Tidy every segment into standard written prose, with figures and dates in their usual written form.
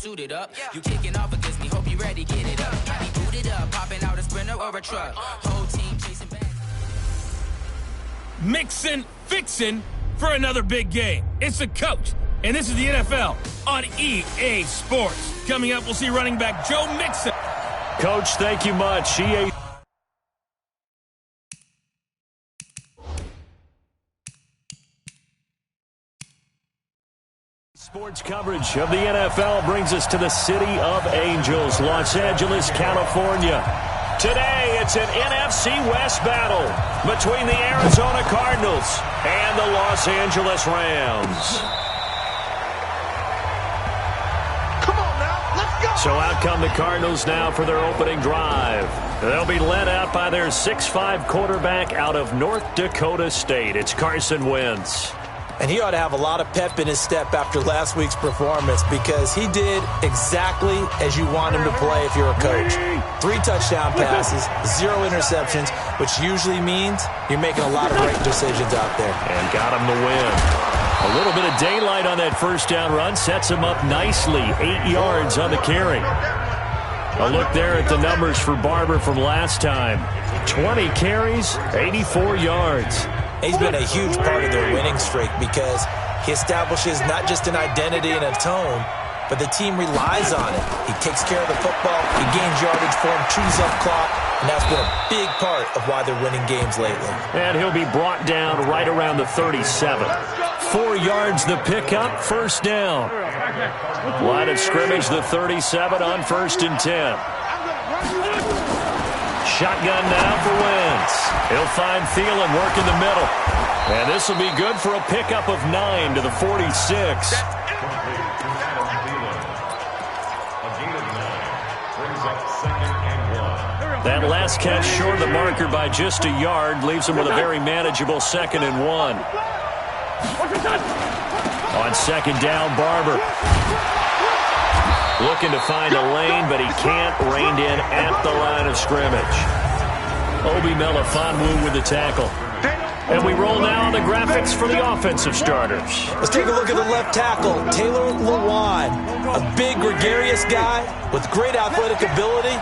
suited up. You kicking off against me, hope you ready, get it up. Got me booted up, popping out a Sprinter or a truck. Whole team chasing back. Mixin', fixin' for another big game. It's the coach, and this is the NFL on EA Sports. Coming up, we'll see running back Joe Mixon. Coach, thank you much. EA Sports coverage of the NFL brings us to the City of Angels, Los Angeles, California. Today, it's an NFC West battle between the Arizona Cardinals and the Los Angeles Rams. Come on now, let's go! So out come the Cardinals now for their opening drive. They'll be led out by their 6'5" quarterback out of North Dakota State. It's Carson Wentz. And he ought to have a lot of pep in his step after last week's performance because he did exactly as you want him to play if you're a coach. 3 touchdown passes, 0 interceptions, which usually means you're making a lot of great decisions out there. And got him the win. A little bit of daylight on that first down run sets him up nicely. 8 yards on the carry. A look there at the numbers for Barber from last time. 20 carries, 84 yards. He's been a huge part of their winning streak because he establishes not just an identity and a tone, but the team relies on it. He takes care of the football, he gains yardage for him, chews up clock, and that's been a big part of why they're winning games lately. And he'll be brought down right around the 37. 4 yards the pickup, first down. Line of scrimmage, the 37 on 1st and 10. Shotgun now for Wentz. He'll find Thielen work in the middle. And this will be good for a pickup of 9 to the 46. That last catch short of the marker by just a yard leaves him with a very manageable 2nd and 1. On 2nd down, Barber. Looking to find a lane, but he can't. Reined in at the line of scrimmage. Obi Melifonwu with the tackle. And we roll now on the graphics for the offensive starters. Let's take a look at the left tackle, Taylor Lewan. A big, gregarious guy with great athletic ability.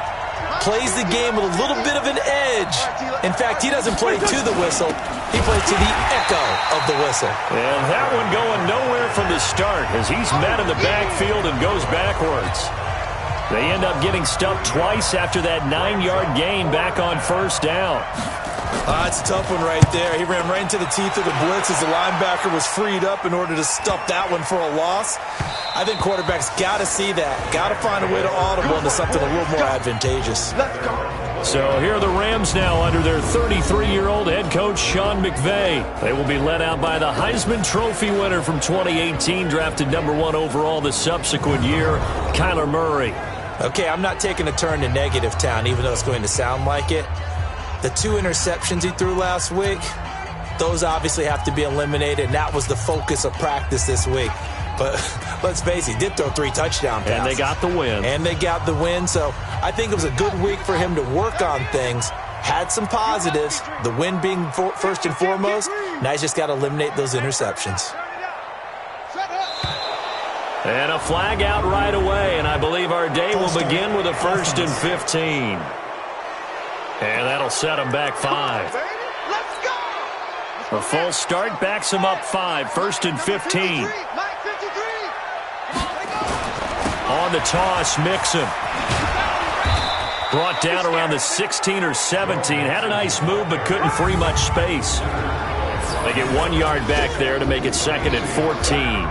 Plays the game with a little bit of an edge. In fact, he doesn't play to the whistle. He plays to the echo of the whistle. And that one going nowhere from the start as he's met in the backfield and goes backwards. They end up getting stuffed twice after that 9-yard gain back on 1st down. It's a tough one right there. He ran right into the teeth of the blitz as the linebacker was freed up in order to stuff that one for a loss. I think quarterbacks got to see that. Got to find a way to audible into something a little more advantageous. So here are the Rams now under their 33-year-old head coach, Sean McVay. They will be led out by the Heisman Trophy winner from 2018, drafted #1 overall the subsequent year, Kyler Murray. Okay, I'm not taking a turn to negative town, even though it's going to sound like it. The 2 interceptions he threw last week, those obviously have to be eliminated, and that was the focus of practice this week. But let's face it, he did throw 3 touchdown passes. And they got the win. And they got the win, so I think it was a good week for him to work on things. Had some positives, the win being first and foremost. Now he's just got to eliminate those interceptions. And a flag out right away, and I believe our day will begin with a 1st and 15. And that'll set him back 5. A false start backs him up 5, 1st and 15. On the toss, Mixon. Brought down around the 16 or 17. Had a nice move, but couldn't free much space. They get 1 yard back there to make it 2nd and 14.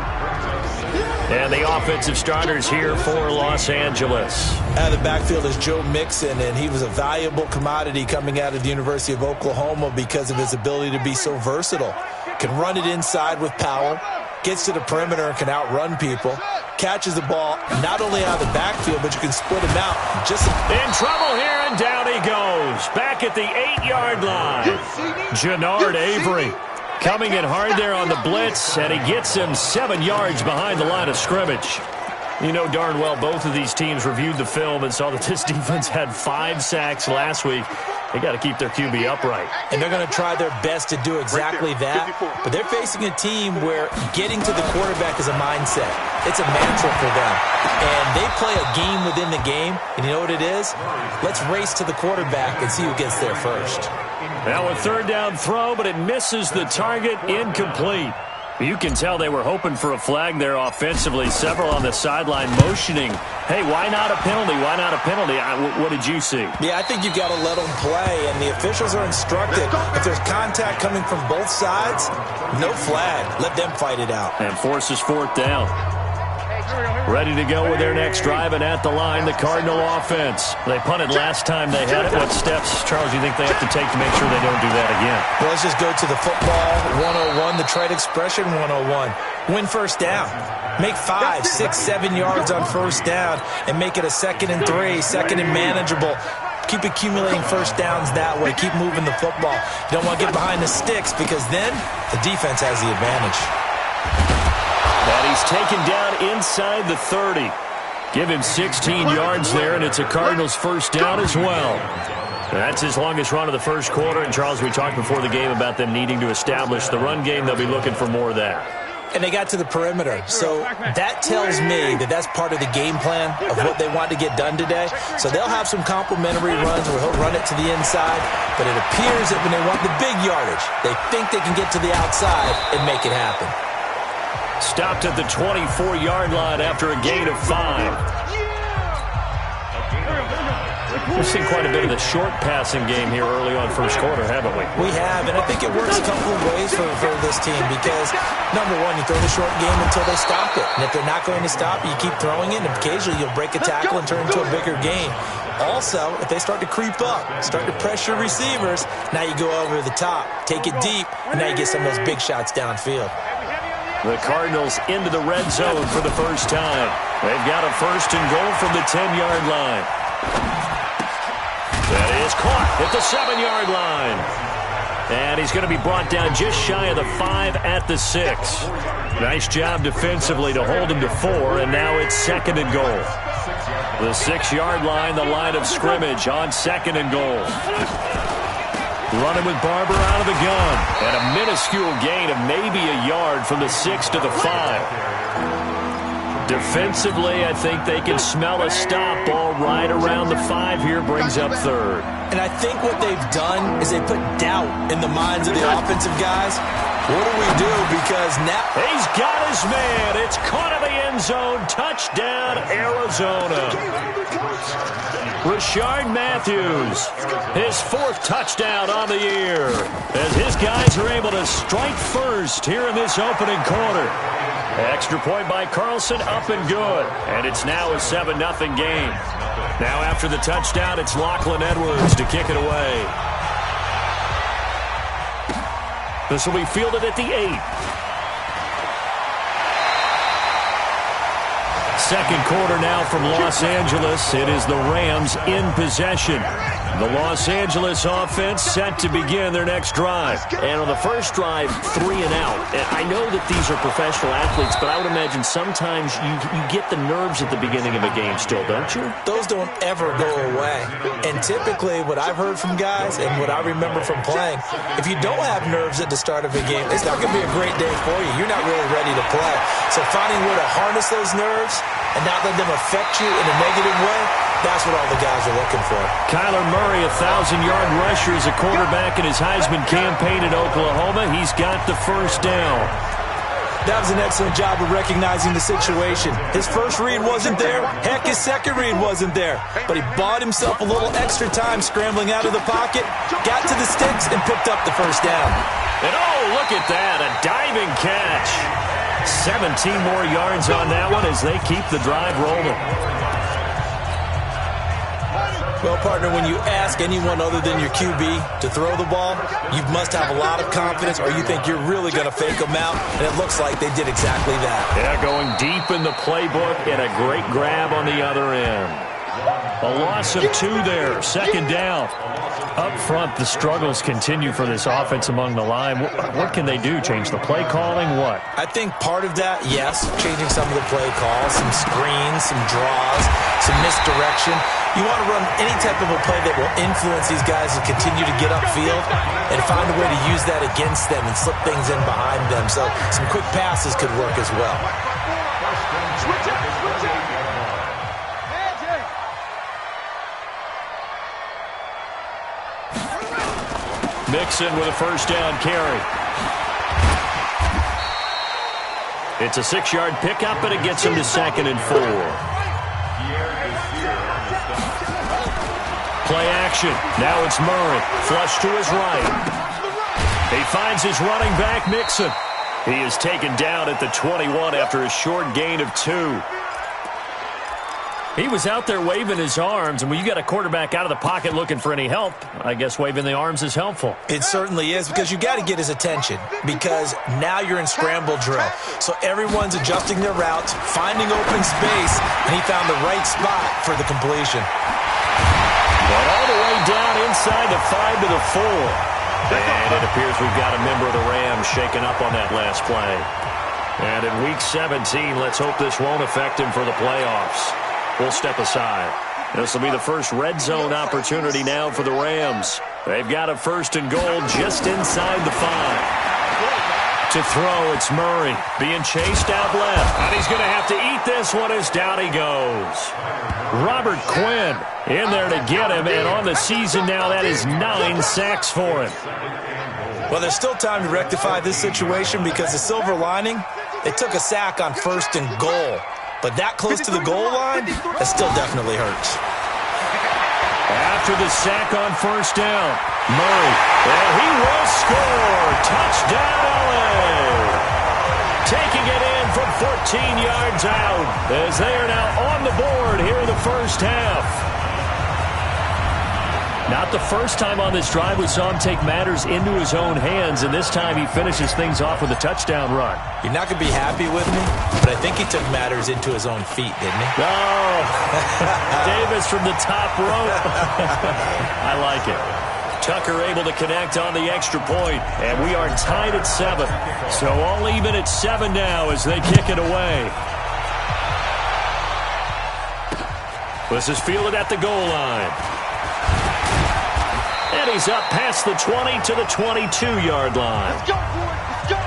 And the offensive starters here for Los Angeles. Out of the backfield is Joe Mixon, and he was a valuable commodity coming out of the University of Oklahoma because of his ability to be so versatile. Can run it inside with power, gets to the perimeter and can outrun people, catches the ball not only out of the backfield, but you can split him out. Just in trouble here, and down he goes. Back at the 8-yard line. Jannard Avery coming in hard there on the blitz, and he gets him 7 yards behind the line of scrimmage. You know darn well both of these teams reviewed the film and saw that this defense had 5 sacks last week. They got to keep their QB upright. And they're going to try their best to do exactly that. But they're facing a team where getting to the quarterback is a mindset. It's a mantra for them. And they play a game within the game, and you know what it is? Let's race to the quarterback and see who gets there first. Now a third down throw, but it misses the target, incomplete. You can tell they were hoping for a flag there offensively. Several on the sideline motioning, hey, why not a penalty? Why not a penalty? What did you see? Yeah, I think you've got to let them play, and the officials are instructed. If there's contact coming from both sides, no flag. Let them fight it out. And forces fourth down. Ready to go with their next drive, and at the line, the Cardinal offense. They punted last time they had it. What steps, Charles, you think they have to take to make sure they don't do that again? Well, let's just go to the football 101, the trade expression 101. Win first down. Make 5, 6, 7 yards on first down and make it a 2nd and 3, 2nd and manageable. Keep accumulating first downs that way. Keep moving the football. You don't want to get behind the sticks because then the defense has the advantage. And he's taken down inside the 30. Give him 16 yards there, and it's a Cardinals first down as well. That's his longest run of the first quarter. And, Charles, we talked before the game about them needing to establish the run game. They'll be looking for more of that. And they got to the perimeter. So that tells me that that's part of the game plan of what they want to get done today. So they'll have some complimentary runs where he'll run it to the inside. But it appears that when they want the big yardage, they think they can get to the outside and make it happen. Stopped at the 24-yard line after a gain of 5. We've seen quite a bit of the short passing game here early on first quarter, haven't we? We have, and I think it works a couple of ways for this team because, number one, you throw the short game until they stop it. And if they're not going to stop it, you keep throwing it, and occasionally you'll break a tackle and turn into a bigger game. Also, if they start to creep up, start to pressure receivers, now you go over the top, take it deep, and now you get some of those big shots downfield. The Cardinals into the red zone for the first time. They've got a 1st and goal from the 10-yard line. That is caught at the 7-yard line. And he's going to be brought down just shy of the 5 at the 6. Nice job defensively to hold him to 4, and now it's 2nd and goal. The 6-yard line, the line of scrimmage on 2nd and goal. Running with Barber out of the gun. And a minuscule gain of maybe a yard from the 6 to the 5. Defensively, I think they can smell a stop ball right around the 5 here. Brings up 3rd. And I think what they've done is they put doubt in the minds of the offensive guys. What do we do? Because now he's got his man. It's caught in the end zone. Touchdown, Arizona. Rashard Matthews, his 4th touchdown on the year, as his guys are able to strike first here in this opening quarter. Extra point by Carlson, up and good. And it's now a 7-0 game. Now after the touchdown, it's Lachlan Edwards to kick it away. This will be fielded at the 8. Second quarter now from Los Angeles. It is the Rams in possession. The Los Angeles offense set to begin their next drive. And on the first drive, 3 and out. And I know that these are professional athletes, but I would imagine sometimes you get the nerves at the beginning of a game still, don't you? Those don't ever go away. And typically what I've heard from guys and what I remember from playing, if you don't have nerves at the start of a game, it's not going to be a great day for you. You're not really ready to play. So finding where to harness those nerves and not let them affect you in a negative way, that's what all the guys are looking for. Kyler Murray, 1,000-yard rusher as a quarterback in his Heisman campaign at Oklahoma. He's got the first down. That was an excellent job of recognizing the situation. His first read wasn't there. Heck, his second read wasn't there. But he bought himself a little extra time scrambling out of the pocket, got to the sticks, and picked up the first down. And oh, look at that, a diving catch. 17 more yards on that one as they keep the drive rolling. Well, partner, when you ask anyone other than your QB to throw the ball, you must have a lot of confidence or you think you're really going to fake them out, and it looks like they did exactly that. Yeah, going deep in the playbook and a great grab on the other end. A loss of 2 there, 2nd down. Up front, the struggles continue for this offense among the line. What can they do? Change the play calling? What? I think part of that, yes, changing some of the play calls, some screens, some draws, some misdirection. You want to run any type of a play that will influence these guys to continue to get upfield and find a way to use that against them and slip things in behind them. So some quick passes could work as well. Mixon with a first down carry. It's a 6-yard pickup, and it gets him to 2nd and 4. Play action. Now it's Murray. Flush to his right. He finds his running back, Mixon. He is taken down at the 21 after a short gain of 2. He was out there waving his arms, and when you got a quarterback out of the pocket looking for any help, I guess waving the arms is helpful. It certainly is, because you got to get his attention, because now you're in scramble drill. So everyone's adjusting their routes, finding open space, and he found the right spot for the completion. But all the way down inside the 5 to the 4. And it appears we've got a member of the Rams shaken up on that last play. And in Week 17, let's hope this won't affect him for the playoffs. We'll step aside. This will be the first red zone opportunity now for the Rams. They've got a 1st and goal just inside the 5. To throw, it's Murray being chased out left. And he's going to have to eat this one as down he goes. Robert Quinn in there to get him, and on the season now, that is 9 sacks for him. Well, there's still time to rectify this situation, because the silver lining, they took a sack on 1st and goal. But that close to the goal line, that still definitely hurts. After the sack on 1st down, Murray, and he will score. Touchdown, LA. Taking it in from 14 yards out, as they are now on the board here in the first half. Not the first time on this drive we saw him take matters into his own hands, and this time he finishes things off with a touchdown run. You're not going to be happy with me, but I think he took matters into his own feet, didn't he? Oh, Davis from the top rope. I like it. Tucker able to connect on the extra point, and we are tied at 7. So all even at 7 now as they kick it away. This is fielded at the goal line. And he's up past the 20 to the 22-yard line. Let's go, boy. Let's go.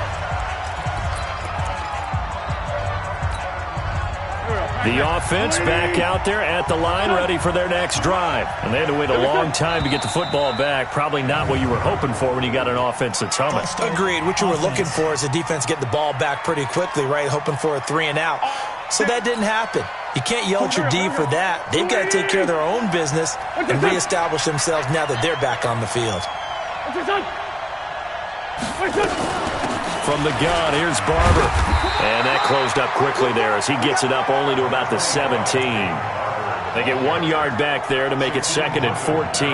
The offense back out there at the line, ready for their next drive. And they had to wait a long time to get the football back. Probably not what you were hoping for when you got an offense that's humming. Agreed. What you were looking for is the defense get the ball back pretty quickly, right? Hoping for a 3 and out. So that didn't happen. You can't yell at your D for that. They've got to take care of their own business and reestablish themselves now that they're back on the field. From the gun, here's Barber. And that closed up quickly there as he gets it up only to about the 17. They get 1 yard back there to make it 2nd and 14.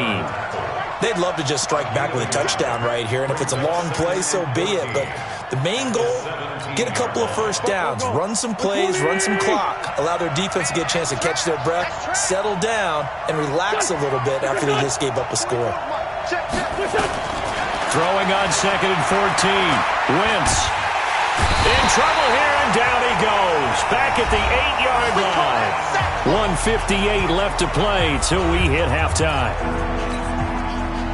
They'd love to just strike back with a touchdown right here, and if it's a long play, so be it. But the main goal, get a couple of first downs, run some plays, run some clock, allow their defense to get a chance to catch their breath, settle down, and relax a little bit after they just gave up a score. Throwing on 2nd and 14. Wentz in trouble here, and down he goes. Back at the 8-yard line. 1:58 left to play till we hit halftime.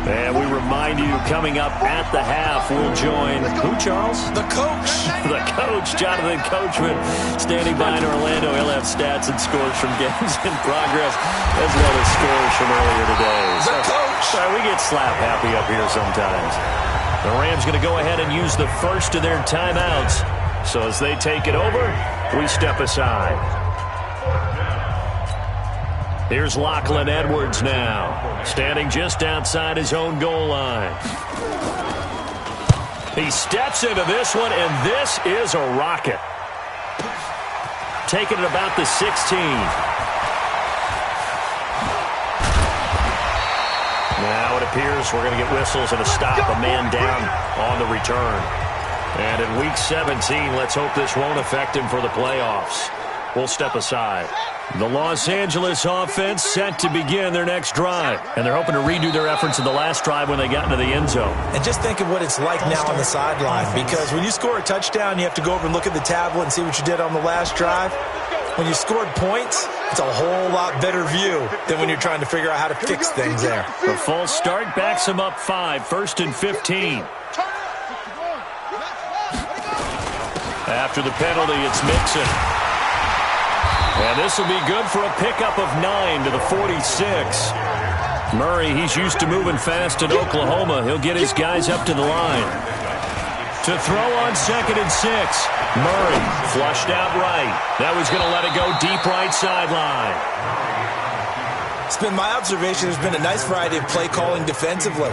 And we remind you, coming up at the half, we'll join, who, Charles? The coach. The coach, Jonathan Coachman, standing by in Orlando. He'll have stats and scores from games in progress, as well as scores from earlier today. The coach. So we get slap happy up here sometimes. The Rams going to go ahead and use the first of their timeouts. So as they take it over, we step aside. Here's Lachlan Edwards now, standing just outside his own goal line. He steps into this one, and this is a rocket. Taking it about the 16. Now it appears we're going to get whistles and a stop, a man down on the return. And in Week 17, let's hope this won't affect him for the playoffs. We'll step aside. The Los Angeles offense set to begin their next drive. And they're hoping to redo their efforts in the last drive when they got into the end zone. And just think of what it's like now on the sideline, because when you score a touchdown, you have to go over and look at the tablet and see what you did on the last drive. When you scored points, it's a whole lot better view than when you're trying to figure out how to fix things there. The false start backs him up 5, 1st and 15. After the penalty, it's Mixon. And this will be good for a pickup of 9 to the 46. Murray, he's used to moving fast in Oklahoma. He'll get his guys up to the line. To throw on 2nd and 6. Murray flushed out right. Now he's going to let it go deep right sideline. It's been my observation there's been a nice variety of play calling defensively.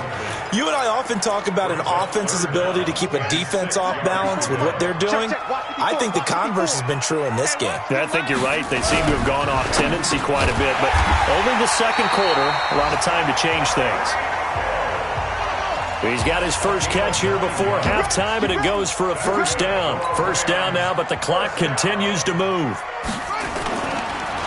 You and I often talk about an offense's ability to keep a defense off balance with what they're doing. I think the converse has been true in this game. Yeah, I think you're right. They seem to have gone off tendency quite a bit, but only the second quarter, a lot of time to change things. He's got his first catch here before halftime, and it goes for a first down. First down now, but the clock continues to move.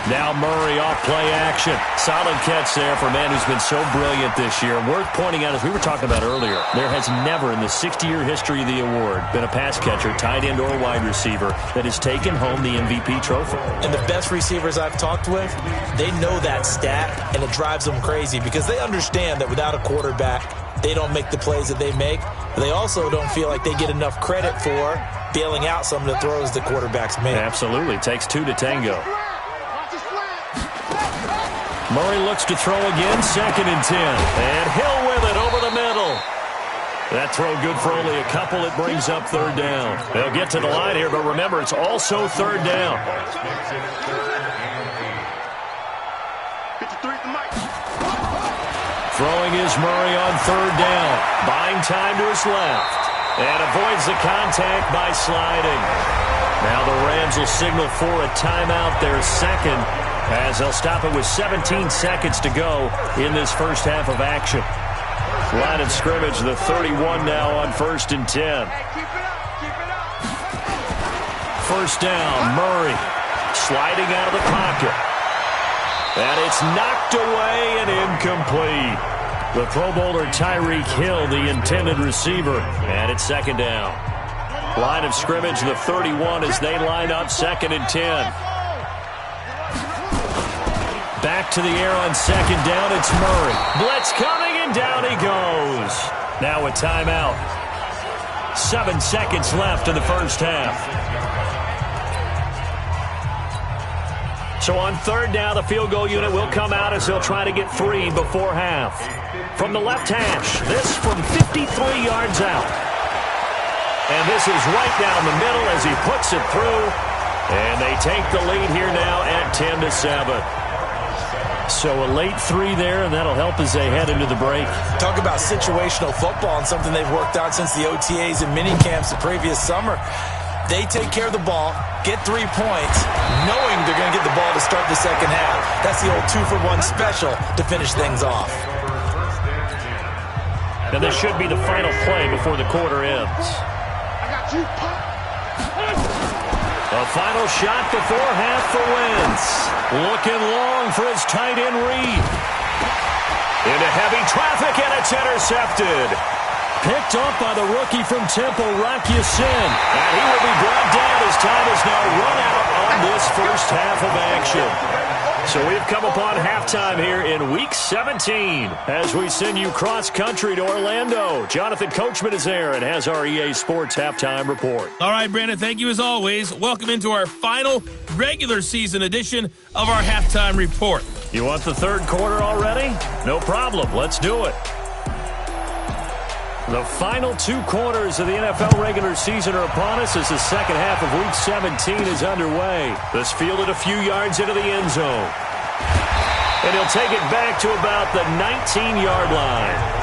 Now Murray off play action. Solid catch there for a man who's been so brilliant this year. Worth pointing out, as we were talking about earlier, there has never in the 60-year history of the award been a pass catcher, tight end, or wide receiver that has taken home the MVP trophy. And the best receivers I've talked with, they know that stat, and it drives them crazy because they understand that without a quarterback, they don't make the plays that they make. But they also don't feel like they get enough credit for bailing out some of the throws the quarterbacks make. Absolutely. Takes two to tango. Murray looks to throw again, 2nd and 10. And Hill with it over the middle. That throw good for only a couple. It brings up 3rd down. They'll get to the line here, but remember, it's also 3rd down. Throwing is Murray on 3rd down. Buying time to his left. And avoids the contact by sliding. Now the Rams will signal for a timeout, their second, as they'll stop it with 17 seconds to go in this first half of action. Line of scrimmage, the 31 now on 1st and 10. First down, Murray sliding out of the pocket. And it's knocked away and incomplete. The Pro Bowler Tyreek Hill, the intended receiver, and it's 2nd down. Line of scrimmage, the 31 as they line up 2nd and 10. Back to the air on 2nd down, it's Murray. Blitz coming, and down he goes. Now a timeout. 7 seconds left in the first half. So on 3rd down, the field goal unit will come out as they'll try to get 3 before half. From the left hash, this from 53 yards out. And this is right down the middle as he puts it through. And they take the lead here now at 10-7. So a late 3 there, and that'll help as they head into the break. Talk about situational football and something they've worked out since the OTAs and minicamps the previous summer. They take care of the ball, get 3 points, knowing they're going to get the ball to start the second half. That's the old 2-for-1 special to finish things off. And this should be the final play before the quarter ends. A final shot before half for Wentz. Looking long for his tight end Reed. Into heavy traffic, and it's intercepted. Picked up by the rookie from Temple, Rock Ya-Sin. And he will be brought down as time is now run out on this first half of action. So we've come upon halftime here in Week 17 as we send you cross-country to Orlando. Jonathan Coachman is there and has our EA Sports halftime report. All right, Brandon, thank you as always. Welcome into our final regular season edition of our halftime report. You want the 3rd quarter already? No problem. Let's do it. The final 2 quarters of the NFL regular season are upon us as the second half of Week 17 is underway. This fielded a few yards into the end zone. And he'll take it back to about the 19-yard line.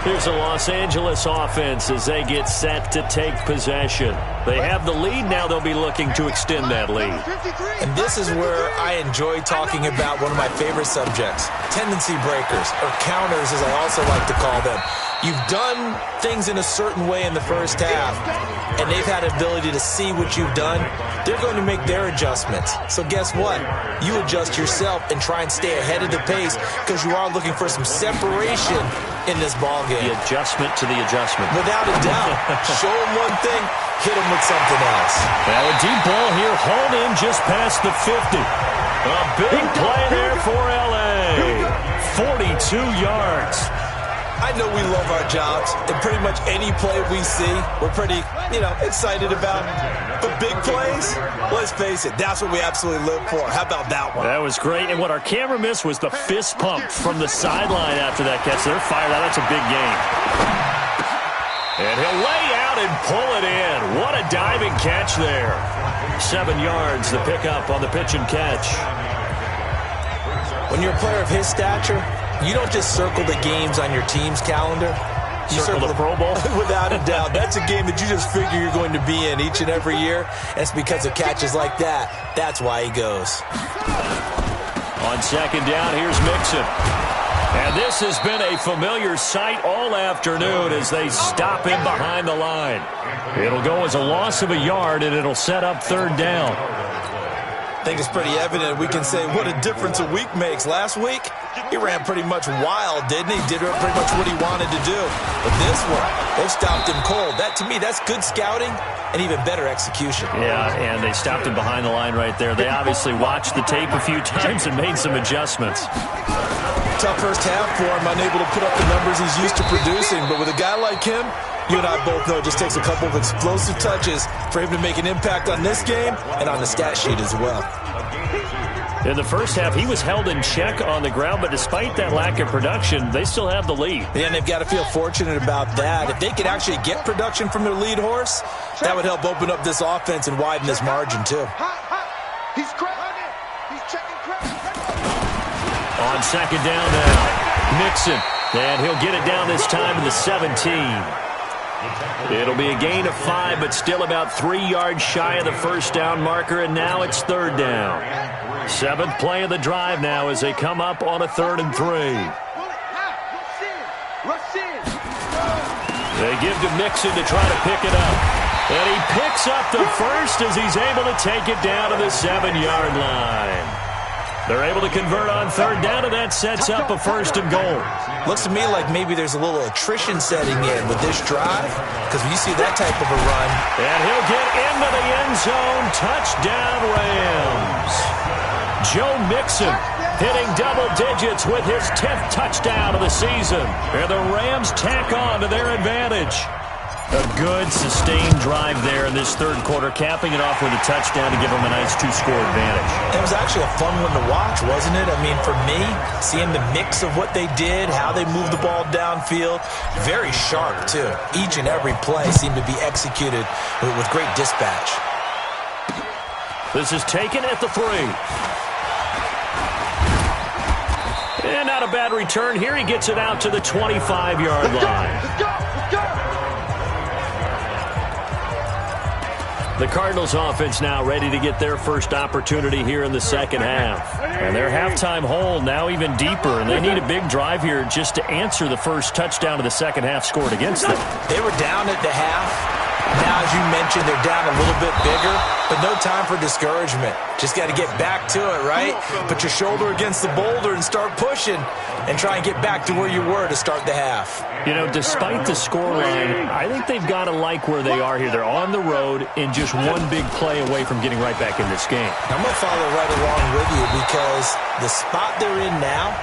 Here's the Los Angeles offense as they get set to take possession. They have the lead. Now they'll be looking to extend that lead. And this is where I enjoy talking about one of my favorite subjects, tendency breakers, or counters as I also like to call them. You've done things in a certain way in the first half, and they've had an ability to see what you've done. They're going to make their adjustments. So guess what? You adjust yourself and try and stay ahead of the pace because you are looking for some separation in this ball game. The adjustment to the adjustment. Without a doubt. Show them one thing, hit them with something else. Now a deep ball here, hauled in just past the 50. A big play there for L.A. 42 yards. I know we love our jobs, and pretty much any play we see, we're pretty, excited about. But big plays, let's face it, that's what we absolutely live for. How about that one? That was great, and what our camera missed was the fist pump from the sideline after that catch. They're fired out. That's a big game. And he'll lay out and pull it in. What a diving catch there. 7 yards, the pickup on the pitch and catch. When you're a player of his stature, you don't just circle the games on your team's calendar. You circle the Pro Bowl? Without a doubt. That's a game that you just figure you're going to be in each and every year. And it's because of catches like that. That's why he goes. On second down, here's Mixon. And this has been a familiar sight all afternoon as they stop him behind the line. It'll go as a loss of a yard, and it'll set up third down. I think it's pretty evident. We can say what a difference a week makes. Last week, he ran pretty much wild, didn't he? Did pretty much what he wanted to do. But this one, they've stopped him cold. That, to me, that's good scouting and even better execution. Yeah, and they stopped him behind the line right there. They obviously watched the tape a few times and made some adjustments. Tough first half for him, unable to put up the numbers he's used to producing. But with a guy like him, you and I both know it just takes a couple of explosive touches for him to make an impact on this game and on the stat sheet as well. In the first half, he was held in check on the ground, but despite that lack of production, they still have the lead. Yeah, and they've got to feel fortunate about that. If they could actually get production from their lead horse, that would help open up this offense and widen this margin, too. He's checking credit. On second down now, Mixon. And he'll get it down this time to the 17. It'll be a gain of 5, but still about 3 yards shy of the first down marker, and now it's third down. 7th play of the drive now as they come up on a 3rd and 3. They give to Mixon to try to pick it up. And he picks up the first as he's able to take it down to the 7-yard line. They're able to convert on third down, and that sets up a 1st and goal. Looks to me like maybe there's a little attrition setting in with this drive, because when you see that type of a run. And he'll get into the end zone. Touchdown, Rams. Joe Mixon hitting double digits with his 10th touchdown of the season. And the Rams tack on to their advantage. A good, sustained drive there in this third quarter, capping it off with a touchdown to give them a nice 2-score advantage. It was actually a fun one to watch, wasn't it? I mean, for me, seeing the mix of what they did, how they moved the ball downfield, very sharp, too. Each and every play seemed to be executed with great dispatch. This is taken at the 3. And not a bad return here. He gets it out to the 25-yard line. Let's go! The Cardinals offense now ready to get their first opportunity here in the second half. And their halftime hole now even deeper, and they need a big drive here just to answer the first touchdown of the second half scored against them. They were down at the half. Now, as you mentioned, they're down a little bit bigger, but no time for discouragement. Just got to get back to it, right? Put your shoulder against the boulder and start pushing and try and get back to where you were to start the half. You know, despite the scoreline, I think they've got to like where they are here. They're on the road and just one big play away from getting right back in this game. I'm going to follow right along with you because the spot they're in now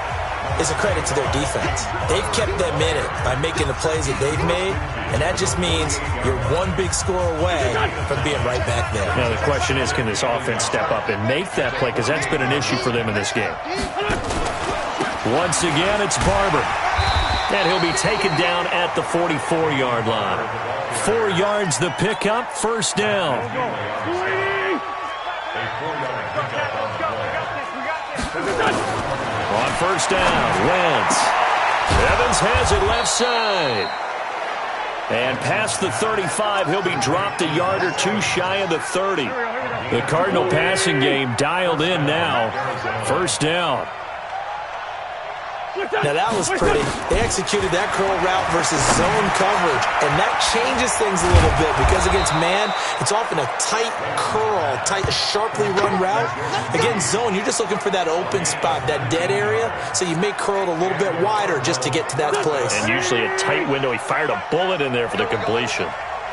is a credit to their defense. They've kept them in it by making the plays that they've made, and that just means you're one big score away from being right back there. Now, the question is, can this offense step up and make that play? Because that's been an issue for them in this game. Once again, it's Barber. And he'll be taken down at the 44-yard line. 4 yards the pickup, first down. On first down, Wentz. Evans has it left side. And past the 35, he'll be dropped a yard or two shy of the 30. The Cardinal passing game dialed in now. First down. Now, that was pretty. They executed that curl route versus zone coverage, and that changes things a little bit because against man, it's often a tight curl, tight, sharply run route. Against zone, you're just looking for that open spot, that dead area, so you may curl it a little bit wider just to get to that place. And usually a tight window. He fired a bullet in there for the completion.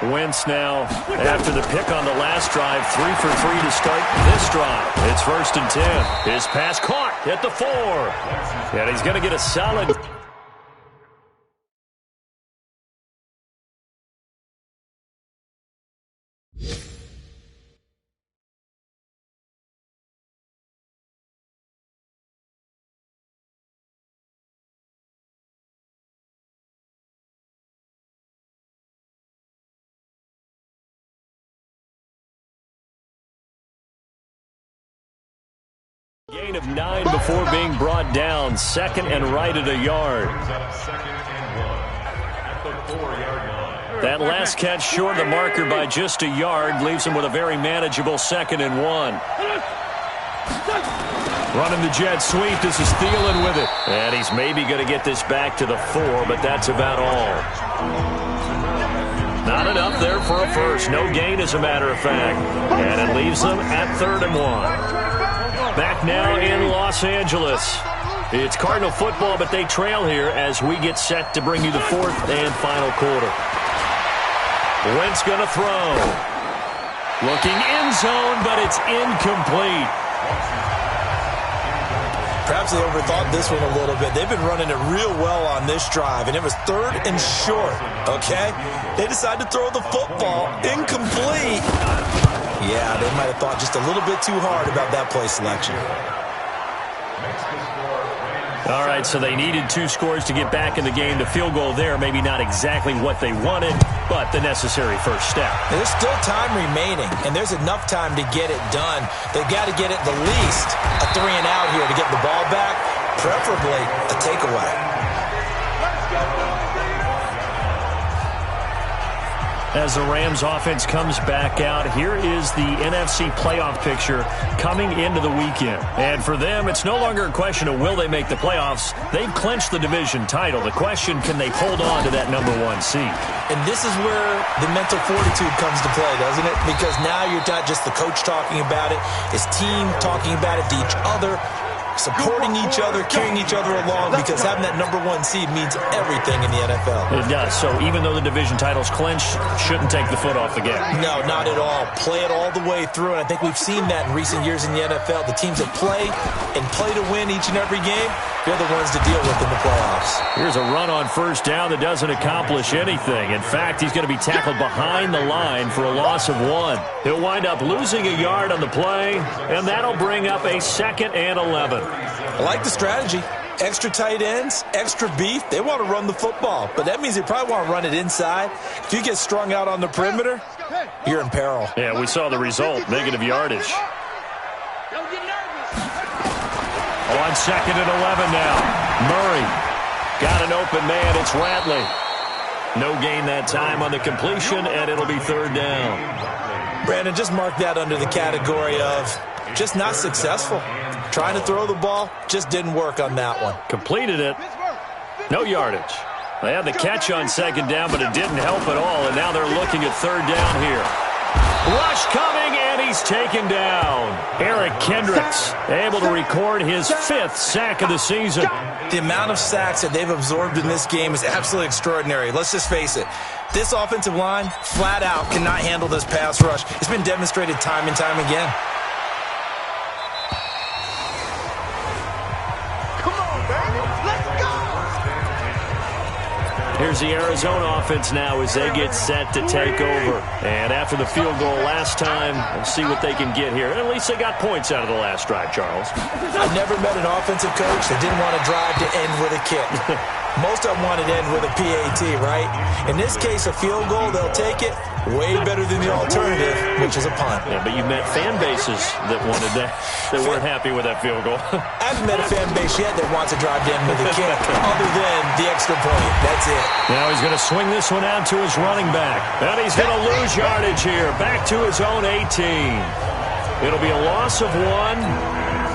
Wentz now, after the pick on the last drive, 3 for 3 to start this drive. It's 1st and 10. His pass caught at the 4. And he's going to get a solid... Gain of 9 before being brought down. 2nd and right at a yard. That last catch short of the marker by just a yard leaves him with a very manageable 2nd and 1. Running the jet sweep. This is Thielen with it. And he's maybe going to get this back to the 4, but that's about all. Not enough there for a first. No gain, as a matter of fact. And it leaves them at 3rd and 1. Back now in Los Angeles. It's Cardinal football, but they trail here as we get set to bring you the 4th and final quarter. Wentz going to throw. Looking end zone, but it's incomplete. Perhaps they overthought this one a little bit. They've been running it real well on this drive, and it was 3rd and short, okay? They decided to throw the football. Incomplete. Yeah, they might have thought just a little bit too hard about that play selection. All right, so they needed 2 scores to get back in the game. The field goal there, maybe not exactly what they wanted, but the necessary first step. There's still time remaining, and there's enough time to get it done. They've got to get it the least a 3 and out here to get the ball back, preferably a takeaway. As the Rams offense comes back out, here is the NFC playoff picture coming into the weekend. And for them, it's no longer a question of will they make the playoffs. They've clinched the division title. The question, can they hold on to that number 1 seed? And this is where the mental fortitude comes to play, doesn't it? Because now you're not just the coach talking about it, it's team talking about it to each other, supporting each other, carrying each other along, because having that number 1 seed means everything in the NFL. It does. So even though the division title's clinched, shouldn't take the foot off the gas. No, not at all. Play it all the way through, and I think we've seen that in recent years in the NFL. The teams that play and play to win each and every game, they're the ones to deal with in the playoffs. Here's a run on 1st down that doesn't accomplish anything. In fact, he's going to be tackled behind the line for a loss of 1. He'll wind up losing a yard on the play, and that'll bring up a 2nd and 11. I like the strategy. Extra tight ends, extra beef. They want to run the football, but that means they probably want to run it inside. If you get strung out on the perimeter, you're in peril. Yeah, we saw the result. Negative yardage. On 2nd and 11 now. Murray got an open man. It's Ratley. No gain that time on the completion, and it'll be 3rd down. Brandon, just mark that under the category of just not successful. Trying to throw the ball, just didn't work on that one. Completed it. No yardage. They had the catch on 2nd down, but it didn't help at all, and now they're looking at 3rd down here. Rush coming, and he's taken down. Eric Kendricks able to record his 5th sack of the season. The amount of sacks that they've absorbed in this game is absolutely extraordinary. Let's just face it. This offensive line, flat out, cannot handle this pass rush. It's been demonstrated time and time again. Here's the Arizona offense now as they get set to take over. And after the field goal last time, we'll see what they can get here. At least they got points out of the last drive, Charles. I've never met an offensive coach that didn't want to drive to end with a kick. Most of them wanted to end with a PAT, right? In this case, a field goal, they'll take it. Way better than the alternative, which is a punt. Yeah, but you met fan bases that wanted that, that weren't happy with that field goal. I haven't met a fan base yet that wants to drive to end with a kick, other than the extra point. That's it. Now he's going to swing this one out to his running back. And he's going to lose yardage here. Back to his own 18. It'll be a loss of 1,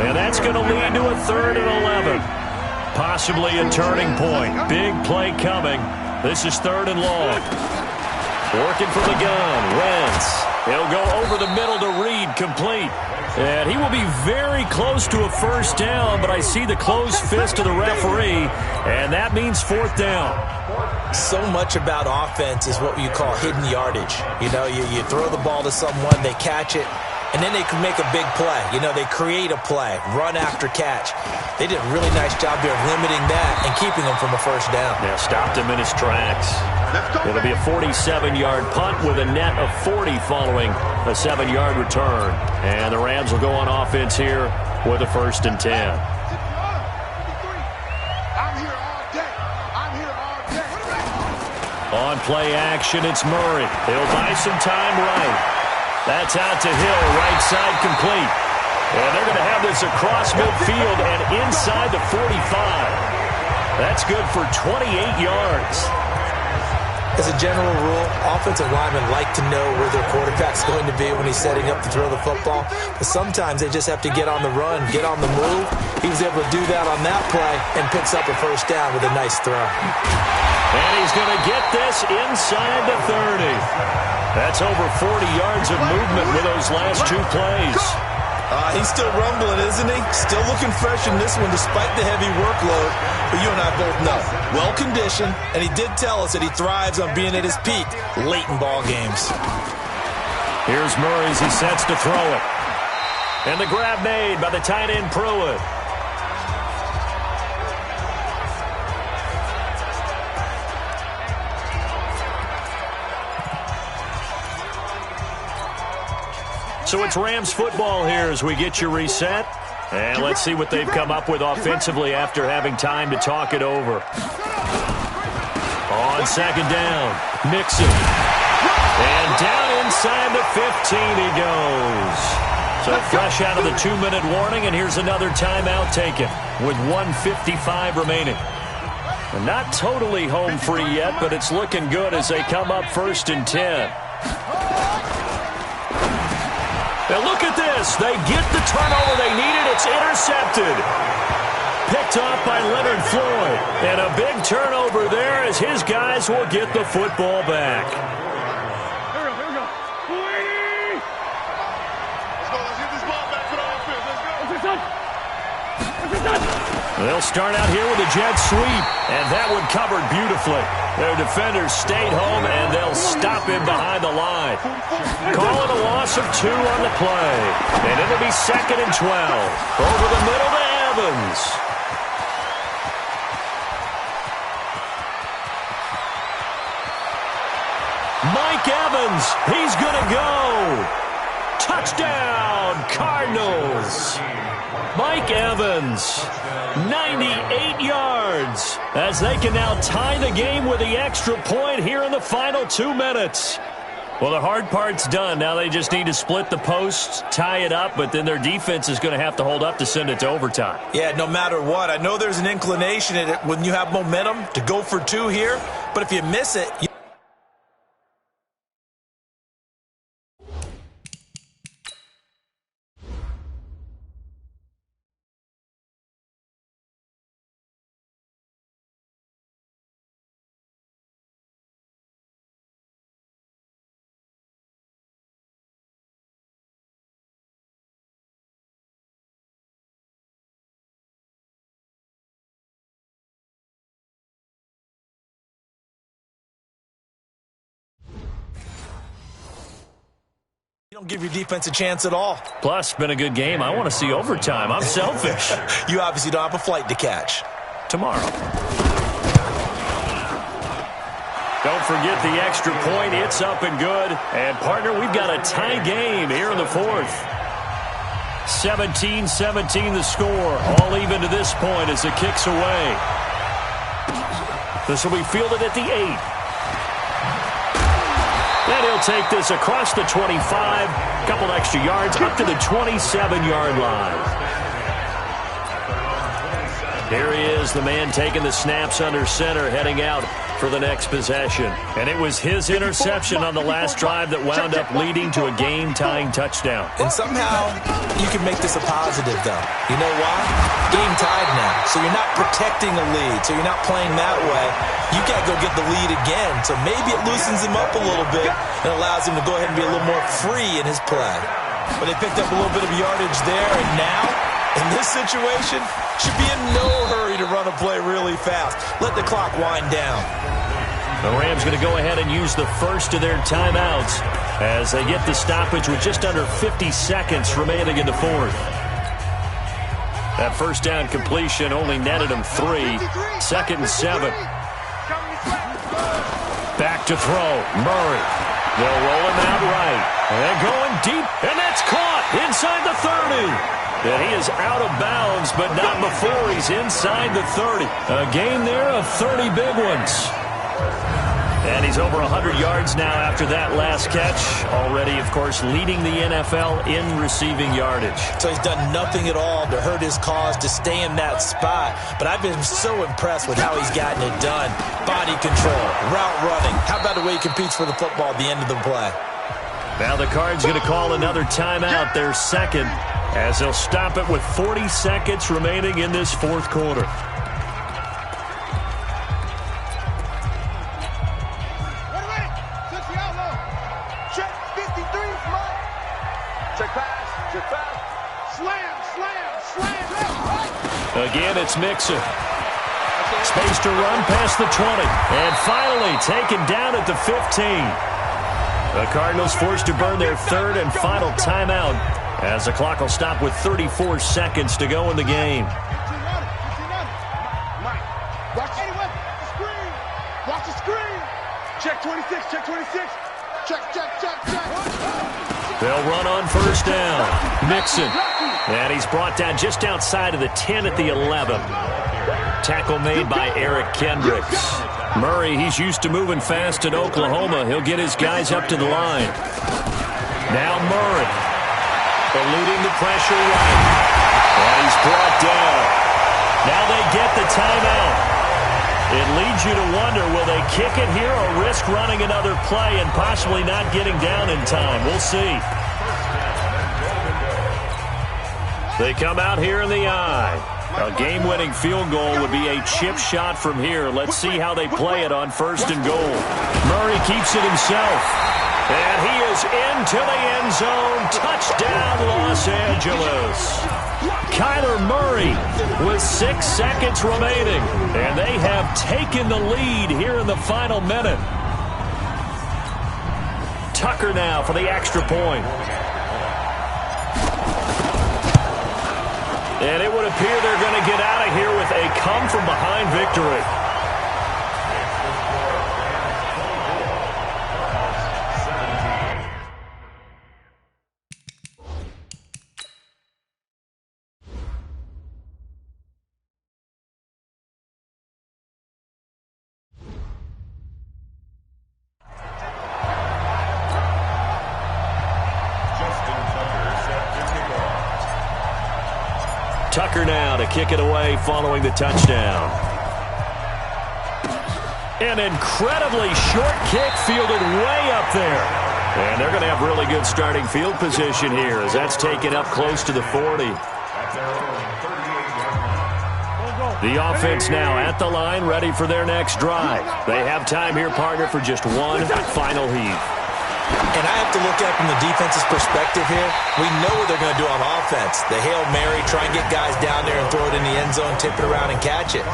and that's going to lead to a 3rd and 11. Possibly a turning point. Big play coming. This is 3rd and long. Working from the gun. Wentz He'll go over the middle to Reed, complete. And he will be very close to a first down, but I see the closed fist of the referee, and that means fourth down. So much about offense is what you call hidden yardage. You know, you throw the ball to someone, they catch it, and then they can make a big play. You know, they create a play, run after catch. They did a really nice job there of limiting that and keeping him from a first down. Yeah, stopped him in his tracks. It'll be a 47-yard punt with a net of 40 following a 7-yard return. And the Rams will go on offense here with a 1st and 10. On play action, it's Murray. He'll buy some time right. That's out to Hill, right side complete. And they're going to have this across midfield and inside the 45. That's good for 28 yards. As a general rule, offensive linemen like to know where their quarterback's going to be when he's setting up to throw the football. But sometimes they just have to get on the run, get on the move. He was able to do that on that play and picks up a first down with a nice throw. And he's going to get this inside the 30. That's over 40 yards of movement with those last 2 plays. He's still rumbling, isn't he? Still looking fresh in this one despite the heavy workload. But you and I both know, well-conditioned, and he did tell us that he thrives on being at his peak late in ball games. Here's Murray as he sets to throw it. And the grab made by the tight end Pruitt. So it's Rams football here as we get you reset. And let's see what they've come up with offensively after having time to talk it over. On 2nd down, Mixon. And down inside the 15 he goes. So fresh out of the 2-minute warning, and here's another timeout taken with 1:55 remaining. And not totally home free yet, but it's looking good as they come up 1st and 10. And look at this. They get the turnover they needed. It's intercepted. Picked off by Leonard Floyd. And a big turnover there as his guys will get the football back. Here we go. Let's get this ball back for the offense. Let's go. They'll start out here with a jet sweep. And that one covered beautifully. Their defenders stayed home, and they'll stop him behind the line. Call it a loss of 2 on the play. And it'll be 2nd and 12. Over the middle to Evans. Mike Evans, he's going to go. Touchdown, Cardinals. Mike Evans, 98 yards, as they can now tie the game with the extra point here in the final 2 minutes. Well, the hard part's done. Now they just need to split the posts, tie it up, but then their defense is going to have to hold up to send it to overtime. Yeah, no matter what. I know there's an inclination in it when you have momentum to go for 2 here, but if you miss it... You don't give your defense a chance at all. Plus, been a good game. I want to see overtime. I'm selfish. You obviously don't have a flight to catch. Tomorrow. Don't forget the extra point. It's up and good. And, partner, we've got a tie game here in the 4th. 17-17 the score. All even to this point as it kicks away. This will be fielded at the 8. And he'll take this across the 25, couple extra yards, up to the 27-yard line. Here he is, the man taking the snaps under center, heading out for the next possession. And it was his interception on the last drive that wound up leading to a game-tying touchdown. And somehow you can make this a positive, though. You know why? Game tied now. So you're not protecting a lead, so you're not playing that way. You got to go get the lead again. So maybe it loosens him up a little bit and allows him to go ahead and be a little more free in his play. But they picked up a little bit of yardage there, and now, in this situation, should be in no hurry to run a play really fast. Let the clock wind down. The Rams going to go ahead and use the first of their timeouts as they get the stoppage with just under 50 seconds remaining in the fourth. That first down completion only netted him 3. 2nd and 7. Back to throw. Murray. They'll roll him out right. And going deep, and that's caught inside the 30. And he is out of bounds, but not before he's inside the 30. A gain there of 30 big ones. And he's over 100 yards now after that last catch. Already, of course, leading the NFL in receiving yardage. So he's done nothing at all to hurt his cause, to stay in that spot. But I've been so impressed with how he's gotten it done. Body control, route running. How about the way he competes for the football at the end of the play? Now the Cards going to call another timeout, their second, as they'll stop it with 40 seconds remaining in this fourth quarter. Check 53, Mike. Check pass. Check pass. Slam, slam, slam. Again, it's Mixon. Space to run past the 20. And finally taken down at the 15. The Cardinals forced to burn their third and final timeout as the clock will stop with 34 seconds to go in the game. Watch the screen. Watch the screen. Check 26. Check 26. Check. They'll run on first down. Mixon. And he's brought down just outside of the 10 at the 11. Tackle made by Eric Kendricks. Murray, he's used to moving fast in Oklahoma. He'll get his guys up to the line. Now Murray. Eluding the pressure right. And he's brought down. Now they get the timeout. It leads you to wonder, will they kick it here or risk running another play and possibly not getting down in time? We'll see. They come out here in the eye. A game-winning field goal would be a chip shot from here. Let's see how they play it on first and goal. Murray keeps it himself. And he is into the end zone. Touchdown, Los Angeles. Kyler Murray with 6 seconds remaining. And they have taken the lead here in the final minute. Tucker now for the extra point. And it would appear they're going to get out of here with a come-from-behind victory. Tucker now to kick it away following the touchdown. An incredibly short kick fielded way up there. And they're going to have really good starting field position here as that's taken up close to the 40. The offense now at the line, ready for their next drive. They have time here, partner, for just one final heave. And I have to look at it from the defense's perspective here. We know what they're going to do on offense. The Hail Mary, try and get guys down there and throw it in the end zone, tip it around and catch it.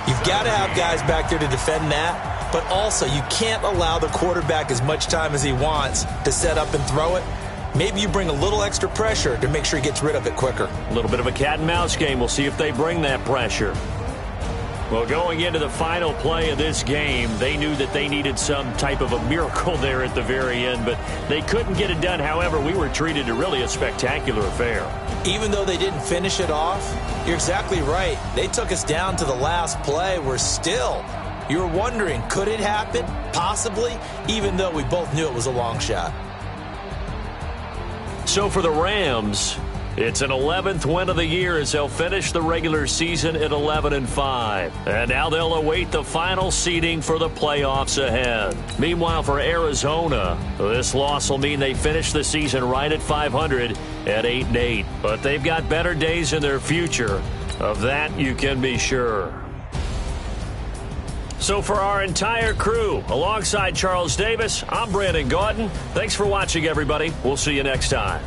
You've got to have guys back there to defend that, but also you can't allow the quarterback as much time as he wants to set up and throw it. Maybe you bring a little extra pressure to make sure he gets rid of it quicker. A little bit of a cat and mouse game. We'll see if they bring that pressure. Well, going into the final play of this game, they knew that they needed some type of a miracle there at the very end, but they couldn't get it done. However, we were treated to really a spectacular affair. Even though they didn't finish it off, you're exactly right. They took us down to the last play. We're still, you were wondering, could it happen? Possibly, even though we both knew it was a long shot. So for the Rams, It's an 11th win of the year as they'll finish the regular season at 11-5. And now they'll await the final seeding for the playoffs ahead. Meanwhile, for Arizona, this loss will mean they finish the season right at 500 at 8-8. But they've got better days in their future. Of that, you can be sure. So for our entire crew, alongside Charles Davis, I'm Brandon Gaudin. Thanks for watching, everybody. We'll see you next time.